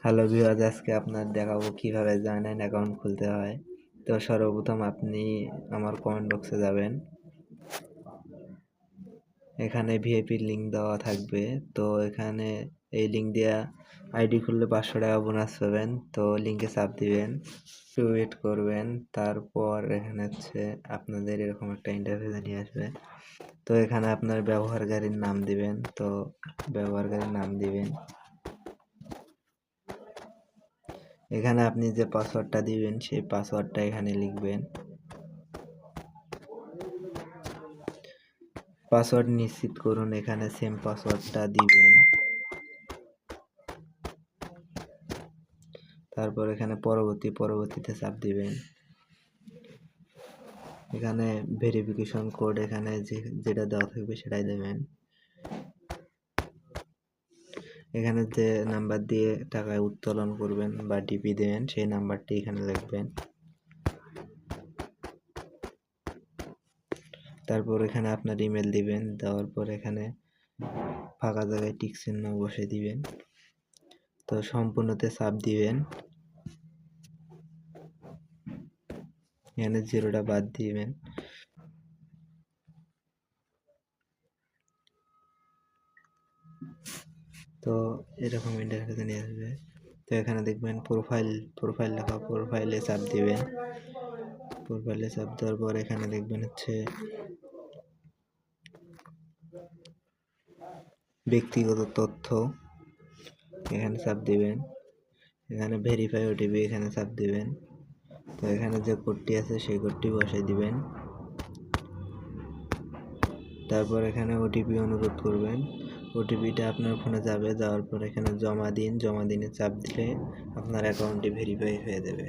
Hello viewers, আজকে আপনার দেখাবো কিভাবে জয়েন্ট অ্যাকাউন্ট খুলতে হয়। তো সর্বপ্রথম আপনি আমার কমেন্ট বক্সে যাবেন, এখানে ভিআইপি লিঙ্ক দেওয়া থাকবে। তো এখানে এই লিঙ্ক দিয়ে আইডি খুললে 500 টাকা বোনাস পাবেন। তো লিঙ্কে চাপ দিবেন, একটু ওয়েট করবেন, তারপর এখানে হচ্ছে আপনাদের এরকম একটা ইন্টারফেসে নিয়ে আসবে। তো এখানে আপনার ব্যবহারকারীর নাম দিবেন, তো ব্যবহারকারীর নাম দিবেন। এখানে আপনি যে পাসওয়ার্ডটা দিবেন সেই পাসওয়ার্ডটা এখানে লিখবেন। পাসওয়ার্ড নিশ্চিত করুন, এখানে সেম পাসওয়ার্ডটা দিবেন। তারপর এখানে পরবর্তীতে চাপ দিবেন। এখানে ভেরিফিকেশন কোড এখানে যেটা দেওয়া থাকবে সেটাই দেবেন। এখানে যে নাম্বার দিয়ে টাকা উত্তোলন করবেন বা ডিপি দেবেন সেই নাম্বারটি এখানে লিখবেন। তারপর এখানে আপনার ইমেল দিবেন, দেওয়ার পর এখানে ফাঁকা জায়গায় টিক চিহ্ন বসে দিবেন। তো সম্পূর্ণতে চাপ দিবেন, এখানে জিরোটা বাদ দিবেন। তো এরকম ইন্টারফেসে নিয়ে আসবে। তো এখানে দেখবেন প্রোফাইল লেখা, প্রোফাইলে চাপ দিবেন। প্রোফাইলে চাপ দেওয়ার পর এখানে দেখবেন হচ্ছে ব্যক্তিগত তথ্য, এখানে চাপ দিবেন। এখানে ভেরিফাই ওটিপি, এখানে চাপ দিবেন। তো এখানে যে কোডটি আছে সেই কোডটি বসাই দিবেন। তারপর এখানে ওটিপি অনুরোধ করবেন। ওটিপিটা আপনার ফোনে যাবে, যাওয়ার পর এখানে জমা দিন, জমা দিনে চাপ দিলে আপনার অ্যাকাউন্টটি ভেরিফাই হয়ে যাবে।